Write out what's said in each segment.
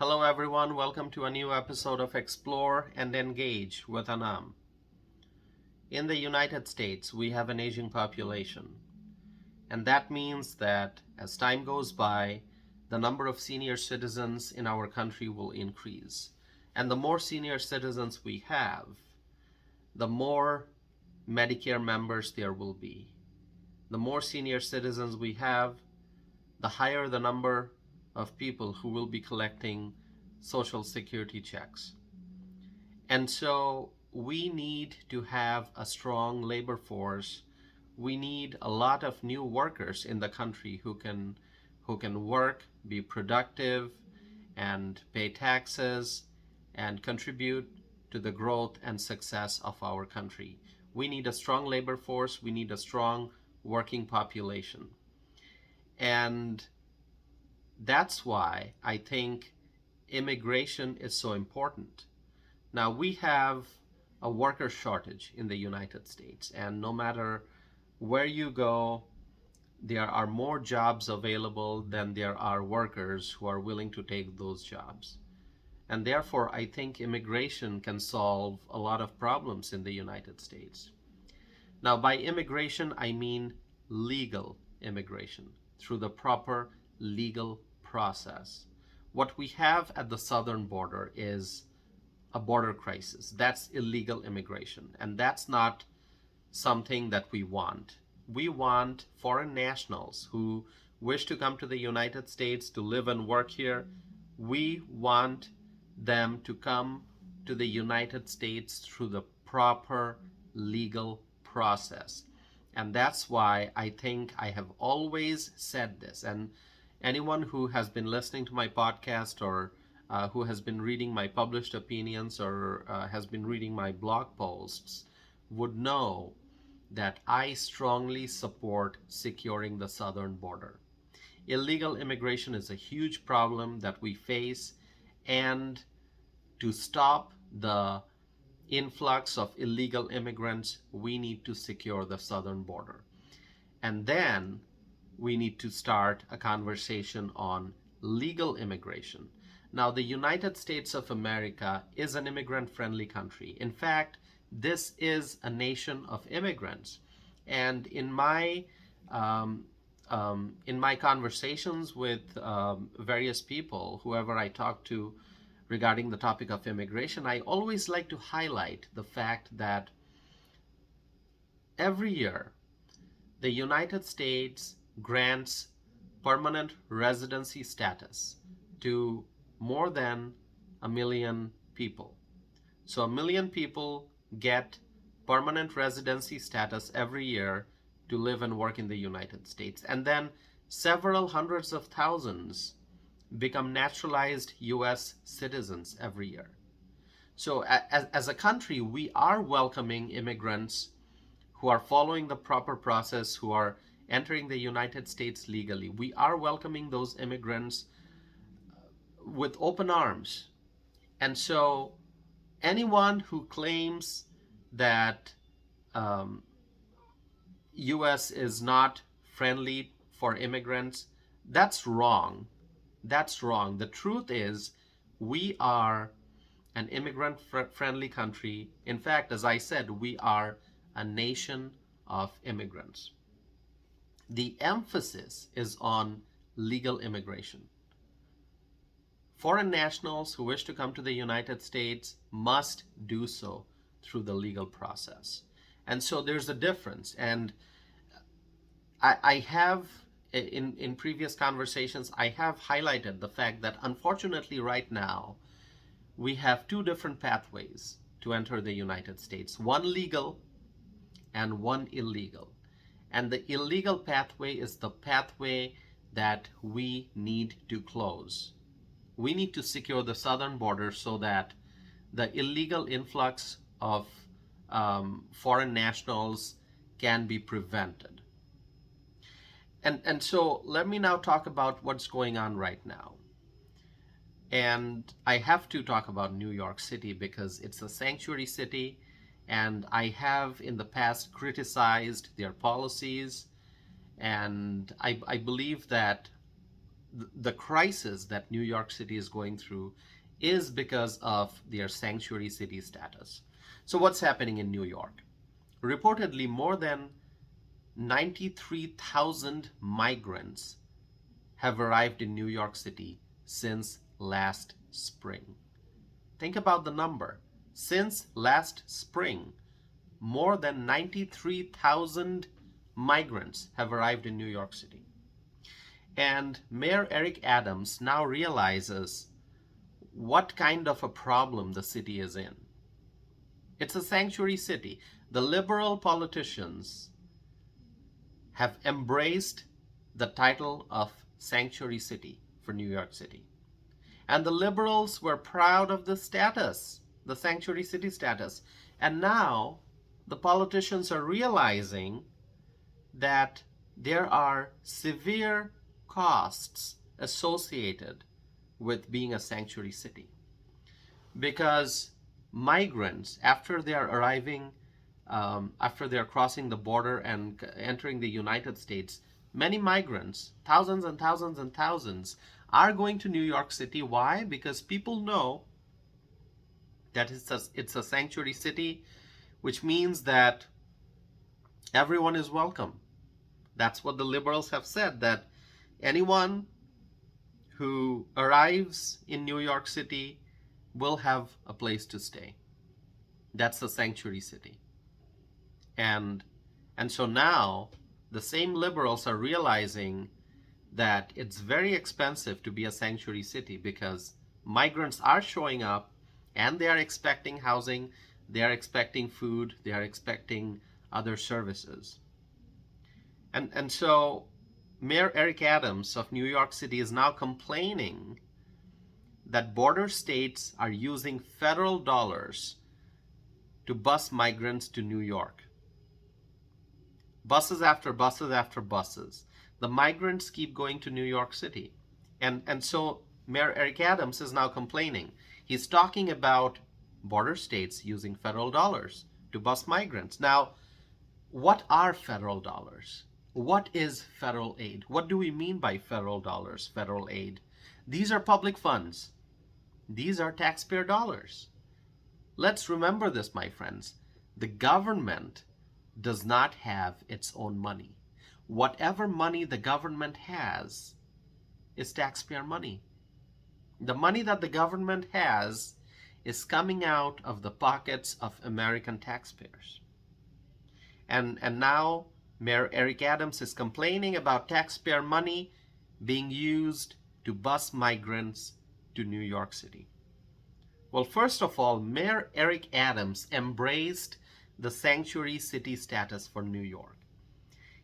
Hello everyone, welcome to a new episode of Explore and Engage with Anam. In the United States, we have an aging population, and that means that as time goes by, the number of senior citizens in our country will increase. And the more senior citizens we have, the more Medicare members there will be. The more senior citizens we have, the higher the number of people who will be collecting Social Security checks. And so we need to have a strong labor force. We need a lot of new workers in the country who can work, be productive, and pay taxes and contribute to the growth and success of our country. We need a strong labor force. We need a strong working population. And that's why I think immigration is so important. Now, we have a worker shortage in the United States, and no matter where you go, there are more jobs available than there are workers who are willing to take those jobs. And therefore, I think immigration can solve a lot of problems in the United States. Now, by immigration, I mean legal immigration through the proper legal process. What we have at the southern border is a border crisis. That's illegal immigration, and that's not something that we want. We want foreign nationals who wish to come to the United States to live and work here. We want them to come to the United States through the proper legal process. And that's why I think I have always said this. And anyone who has been listening to my podcast or who has been reading my published opinions or has been reading my blog posts would know that I strongly support securing the southern border. Illegal immigration is a huge problem that we face, and to stop the influx of illegal immigrants, we need to secure the southern border. And then we need to start a conversation on legal immigration. Now, the United States of America is an immigrant-friendly country. In fact, this is a nation of immigrants. And in my conversations with various people, whoever I talk to regarding the topic of immigration, I always like to highlight the fact that every year the United States grants permanent residency status to more than 1 million people. So 1 million people get permanent residency status every year to live and work in the United States. And then several hundreds of thousands become naturalized US citizens every year. So as a country, we are welcoming immigrants who are following the proper process, who are entering the United States legally. We are welcoming those immigrants with open arms. And so anyone who claims that US is not friendly for immigrants, that's wrong. That's wrong. The truth is, we are an immigrant-friendly country. In fact, as I said, we are a nation of immigrants. The emphasis is on legal immigration. Foreign nationals who wish to come to the United States must do so through the legal process. And so there's a difference. And I have, in previous conversations, I have highlighted the fact that unfortunately right now, we have two different pathways to enter the United States, one legal and one illegal. And the illegal pathway is the pathway that we need to close. We need to secure the southern border so that the illegal influx of foreign nationals can be prevented. And so let me now talk about what's going on right now. And I have to talk about New York City because it's a sanctuary city, and I have in the past criticized their policies, and I believe that the crisis that New York City is going through is because of their sanctuary city status. So what's happening in New York? Reportedly, more than 93,000 migrants have arrived in New York City since last spring. Think about the number. Since last spring, more than 93,000 migrants have arrived in New York City. And Mayor Eric Adams now realizes what kind of a problem the city is in. It's a sanctuary city. The liberal politicians have embraced the title of sanctuary city for New York City. And the liberals were proud of the status, the sanctuary city status. And now the politicians are realizing that there are severe costs associated with being a sanctuary city. Because migrants, after they're arriving, after they're crossing the border and entering the United States, many migrants, thousands and thousands and thousands, are going to New York City. Why? Because people know that it's a sanctuary city, which means that everyone is welcome. That's what the liberals have said, that anyone who arrives in New York City will have a place to stay. That's a sanctuary city. And so now the same liberals are realizing that it's very expensive to be a sanctuary city because migrants are showing up and they are expecting housing, they are expecting food, they are expecting other services. And so Mayor Eric Adams of New York City is now complaining that border states are using federal dollars to bus migrants to New York. Buses after buses after buses. The migrants keep going to New York City. And so Mayor Eric Adams is now complaining. He's talking about border states using federal dollars to bus migrants. Now, what are federal dollars? What is federal aid? What do we mean by federal dollars, federal aid? These are public funds. These are taxpayer dollars. Let's remember this, my friends. The government does not have its own money. Whatever money the government has is taxpayer money. The money that the government has is coming out of the pockets of American taxpayers. And now Mayor Eric Adams is complaining about taxpayer money being used to bus migrants to New York City. Well, first of all, Mayor Eric Adams embraced the sanctuary city status for New York.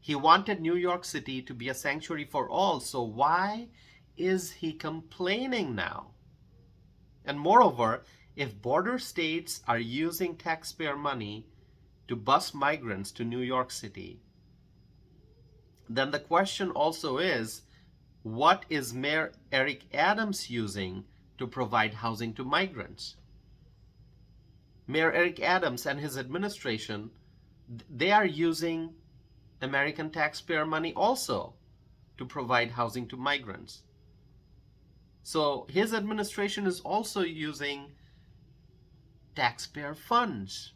He wanted New York City to be a sanctuary for all, so why is he complaining now? And moreover, if border states are using taxpayer money to bus migrants to New York City, then the question also is, what is Mayor Eric Adams using to provide housing to migrants? Mayor Eric Adams and his administration, they are using American taxpayer money also to provide housing to migrants. So his administration is also using taxpayer funds.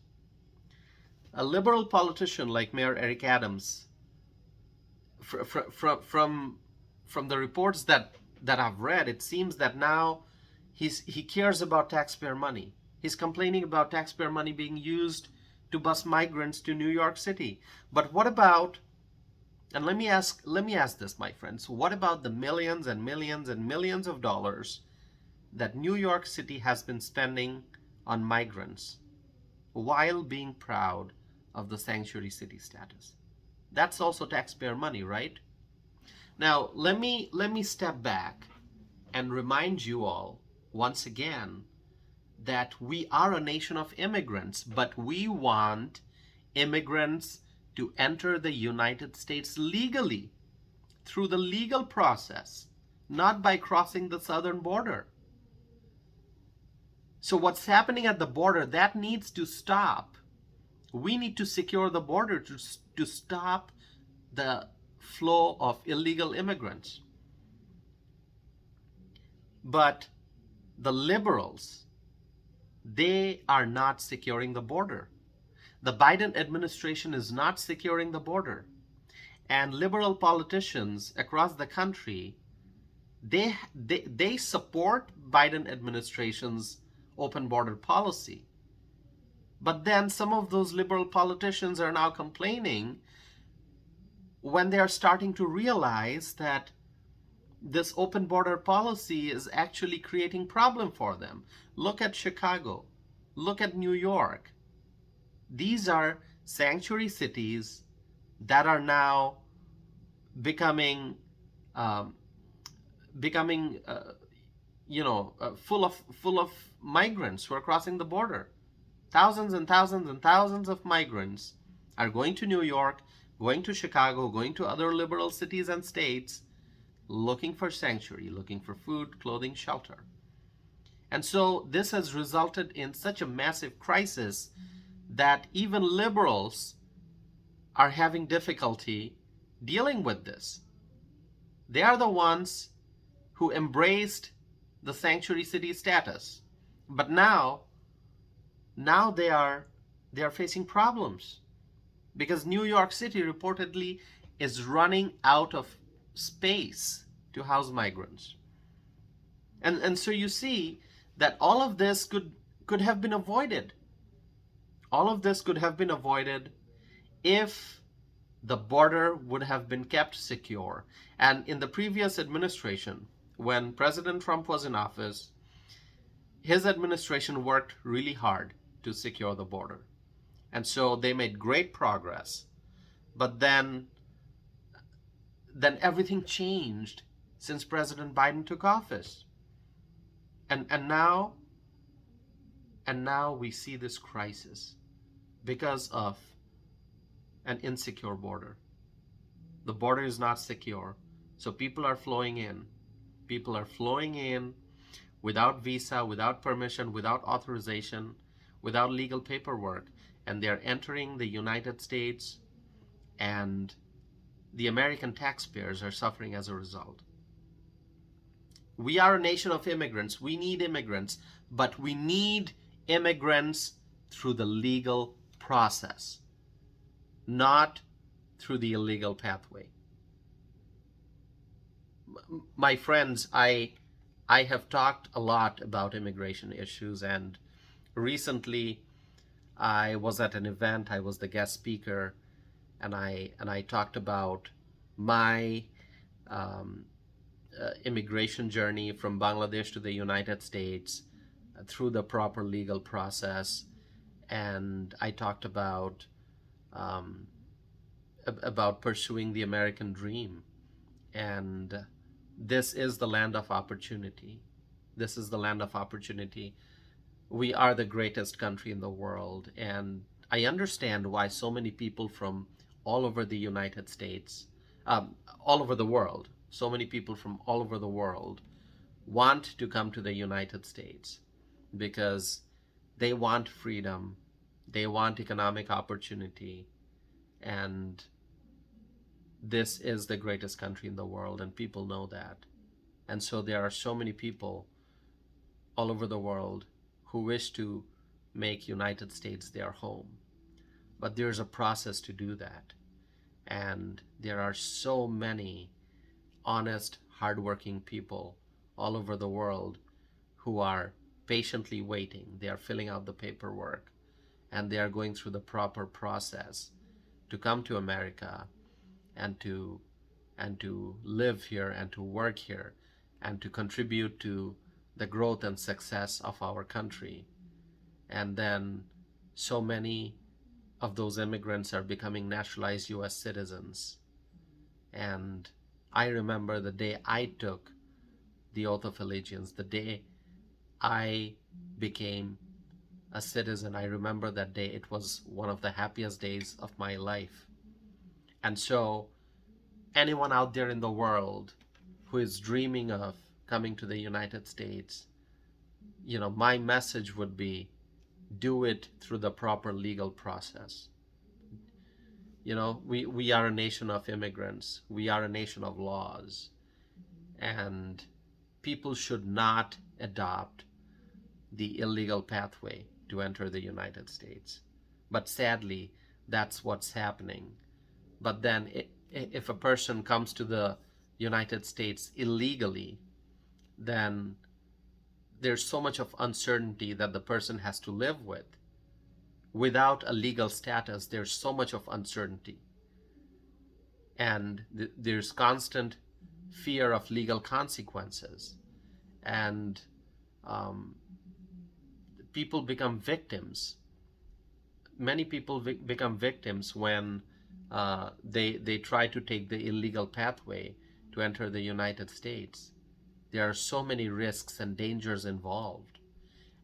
A liberal politician like Mayor Eric Adams, from the reports that I've read, it seems that now he cares about taxpayer money. He's complaining about taxpayer money being used to bus migrants to New York City. But what about, and let me ask this, my friends, what about the millions and millions and millions of dollars that New York City has been spending on migrants while being proud of the sanctuary city status? That's also taxpayer money, right? Now, let me step back and remind you all once again that we are a nation of immigrants, but we want immigrants to enter the United States legally, through the legal process, not by crossing the southern border. So what's happening at the border, that needs to stop. We need to secure the border to stop the flow of illegal immigrants. But the liberals, they are not securing the border. The Biden administration is not securing the border. And liberal politicians across the country, they support Biden administration's open border policy. But then some of those liberal politicians are now complaining when they are starting to realize that this open border policy is actually creating problem for them. Look at Chicago. Look at New York. These are sanctuary cities that are now becoming um, full of migrants who are crossing the border. Thousands and thousands and thousands of migrants are going to New York, going to Chicago, going to other liberal cities and states, looking for sanctuary, looking for food, clothing, shelter. And so this has resulted in such a massive crisis that even liberals are having difficulty dealing with this. They are the ones who embraced the sanctuary city status, but now they are facing problems because New York City reportedly is running out of space to house migrants. And so you see that all of this could have been avoided. All of this could have been avoided if the border would have been kept secure. And in the previous administration, when President Trump was in office, his administration worked really hard to secure the border. And so they made great progress. But then everything changed since President Biden took office. And now we see this crisis because of an insecure border. The border is not secure, so people are flowing in. People are flowing in without visa, without permission, without authorization, without legal paperwork, and they're entering the United States, and the American taxpayers are suffering as a result. We are a nation of immigrants. We need immigrants, but we need immigrants through the legal process, not through the illegal pathway. My friends, I have talked a lot about immigration issues, and recently I was at an event. I was the guest speaker, and I talked about my immigration journey from Bangladesh to the United States through the proper legal process, and I talked about pursuing the American dream. And this is the land of opportunity. This is the land of opportunity. We are the greatest country in the world, and I understand why so many people from all over the United States, all over the world, so many people from all over the world want to come to the United States because they want freedom, they want economic opportunity, and this is the greatest country in the world, and people know that. And so there are so many people all over the world who wish to make United States their home. But there's a process to do that. And there are so many honest, hardworking people all over the world who are patiently waiting. They are filling out the paperwork, and they are going through the proper process to come to America and to live here and to work here and to contribute to the growth and success of our country. And then so many of those immigrants are becoming naturalized US citizens. And I remember the day I took the oath of allegiance, the day I became a citizen. I remember that day. It was one of the happiest days of my life. And so anyone out there in the world who is dreaming of coming to the United States, my message would be, do it through the proper legal process. We are a nation of immigrants. We are a nation of laws. And people should not adopt the illegal pathway to enter the United States. But sadly, that's what's happening. But then if a person comes to the United States illegally, then there's so much of uncertainty that the person has to live with. Without a legal status, there's so much of uncertainty. And there's constant fear of legal consequences. And people become victims. Many people become victims when they try to take the illegal pathway to enter the United States. There are so many risks and dangers involved.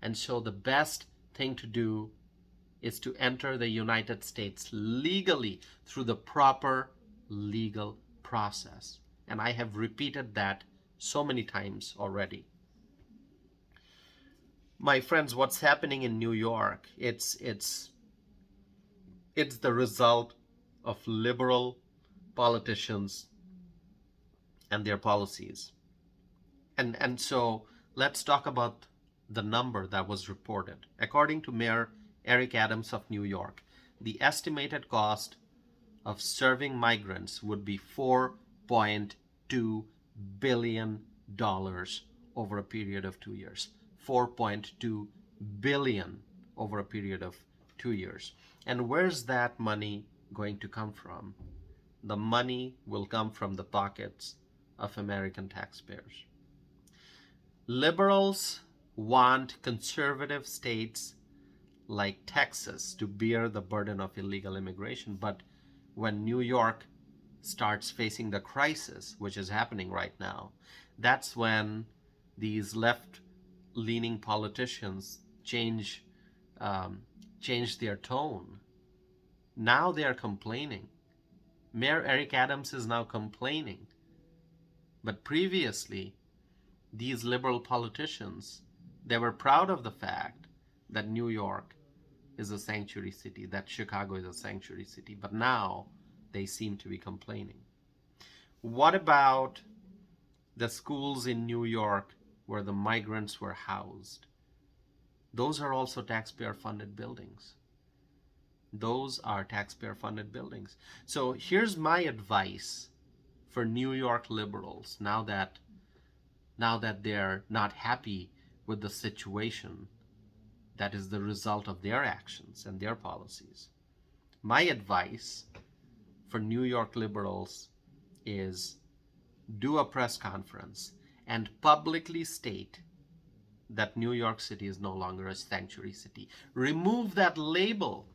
And so the best thing to do is to enter the United States legally through the proper legal process. And I have repeated that so many times already. My friends, what's happening in New York, it's the result of liberal politicians and their policies. And so let's talk about the number that was reported. According to Mayor Eric Adams of New York, the estimated cost of serving migrants would be $4.2 billion over a period of 2 years. $4.2 billion over a period of 2 years. And where's that money going to come from? The money will come from the pockets of American taxpayers. Liberals want conservative states like Texas to bear the burden of illegal immigration, but when New York starts facing the crisis, which is happening right now, that's when these left-leaning politicians change their tone. Now they are complaining. Mayor Eric Adams is now complaining. But previously, these liberal politicians, they were proud of the fact that New York is a sanctuary city, that Chicago is a sanctuary city. But now they seem to be complaining. What about the schools in New York where the migrants were housed? Those are also taxpayer-funded buildings. Those are taxpayer-funded buildings. So here's my advice for New York liberals now that they're not happy with the situation that is the result of their actions and their policies. My advice for New York liberals is do a press conference and publicly state that New York City is no longer a sanctuary city. Remove that label.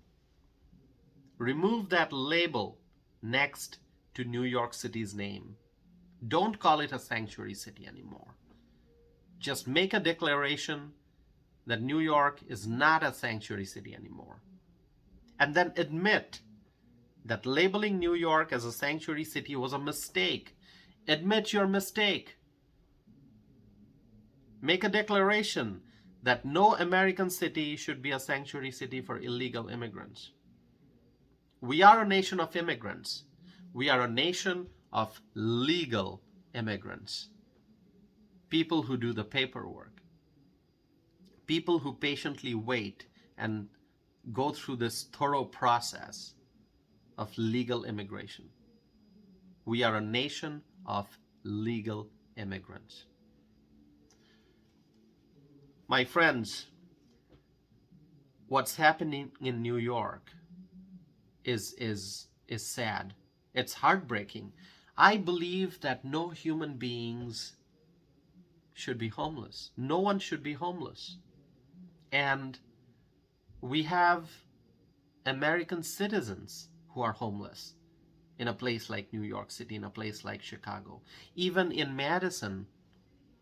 Remove that label next to New York City's name. Don't call it a sanctuary city anymore. Just make a declaration that New York is not a sanctuary city anymore. And then admit that labeling New York as a sanctuary city was a mistake. Admit your mistake. Make a declaration that no American city should be a sanctuary city for illegal immigrants. We are a nation of immigrants. We are a nation of legal immigrants. People who do the paperwork. People who patiently wait and go through this thorough process of legal immigration. We are a nation of legal immigrants. My friends, what's happening in New York is sad. It's heartbreaking. I believe that no human beings should be homeless. No one should be homeless. And we have American citizens who are homeless in a place like New York City, in a place like Chicago. Even in Madison,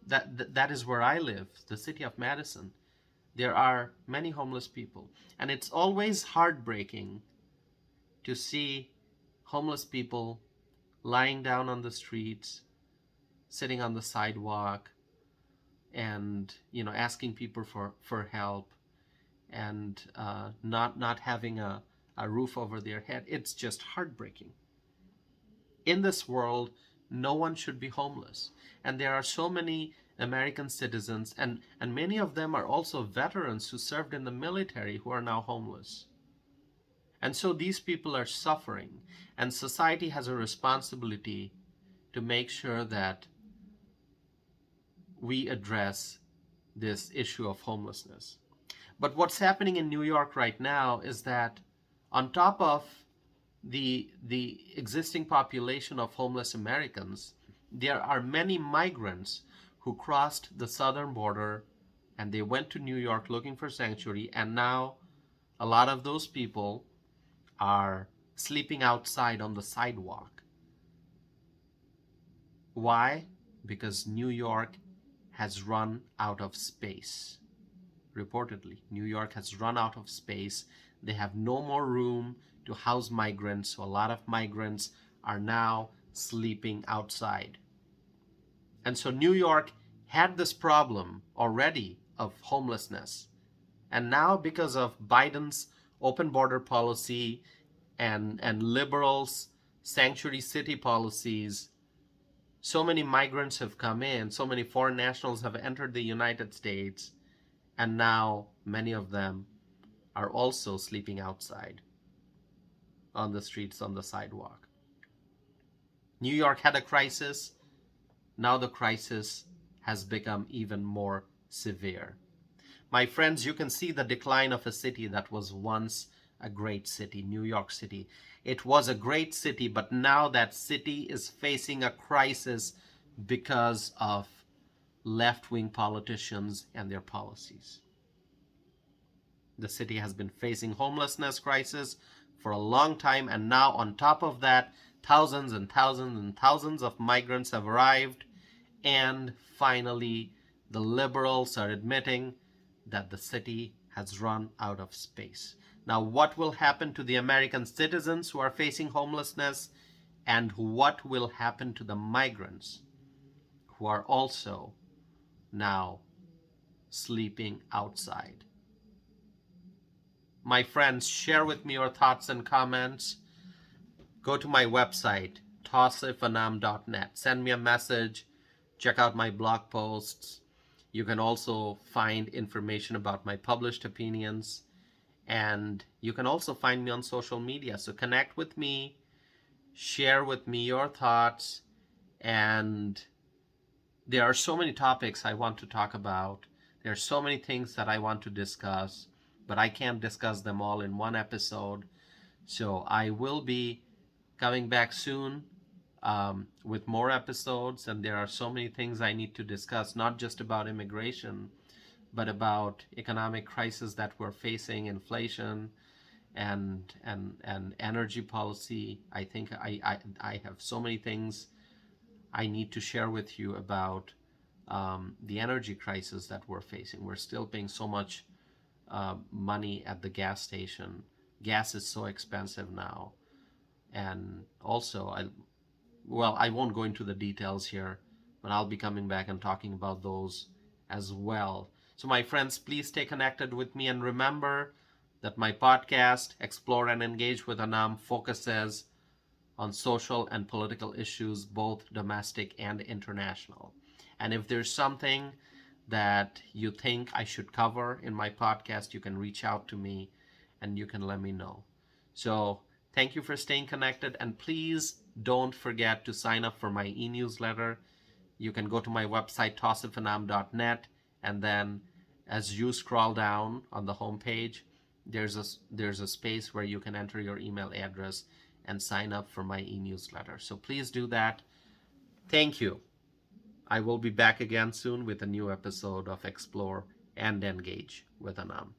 that is where I live, the city of Madison, there are many homeless people. And it's always heartbreaking to see homeless people lying down on the streets, sitting on the sidewalk, and asking people for help, and not having a roof over their head. It's just heartbreaking. In this world, no one should be homeless. And there are so many American citizens, and many of them are also veterans who served in the military who are now homeless. And so these people are suffering, and society has a responsibility to make sure that we address this issue of homelessness. But what's happening in New York right now is that on top of the existing population of homeless Americans, there are many migrants who crossed the southern border and they went to New York looking for sanctuary, and now a lot of those people are sleeping outside on the sidewalk. Why? Because New York has run out of space. Reportedly, New York has run out of space. They have no more room to house migrants, so a lot of migrants are now sleeping outside. And so New York had this problem already of homelessness. And now because of Biden's open border policy and liberals' sanctuary city policies, so many migrants have come in, so many foreign nationals have entered the United States, and now many of them are also sleeping outside on the streets, on the sidewalk. New York had a crisis. Now the crisis has become even more severe. My friends, you can see the decline of a city that was once a great city, New York City. It was a great city, but now that city is facing a crisis because of left-wing politicians and their policies. The city has been facing homelessness crisis for a long time, and now on top of that, thousands and thousands and thousands of migrants have arrived, and finally the liberals are admitting that the city has run out of space. Now, what will happen to the American citizens who are facing homelessness, and what will happen to the migrants who are also now sleeping outside? My friends, share with me your thoughts and comments. Go to my website, tawsifanam.net. Send me a message. Check out my blog posts. You can also find information about my published opinions. And you can also find me on social media. So connect with me. Share with me your thoughts. And there are so many topics I want to talk about. There are so many things that I want to discuss, but I can't discuss them all in one episode. So I will be coming back soon with more episodes, and there are so many things I need to discuss, not just about immigration, but about economic crisis that we're facing, inflation, and energy policy. I think I have so many things I need to share with you about the energy crisis that we're facing. We're still paying so much money at the gas station. Gas is so expensive now. And also, I won't go into the details here, but I'll be coming back and talking about those as well. So my friends, please stay connected with me, and remember that my podcast, Explore and Engage with Anam, focuses on social and political issues, both domestic and international. And if there's something that you think I should cover in my podcast, you can reach out to me and you can let me know. So thank you for staying connected, and please don't forget to sign up for my e-newsletter. You can go to my website, tawsifanam.net, and then as you scroll down on the homepage, there's a space where you can enter your email address and sign up for my e-newsletter. So please do that. Thank you. I will be back again soon with a new episode of Explore and Engage with Anam.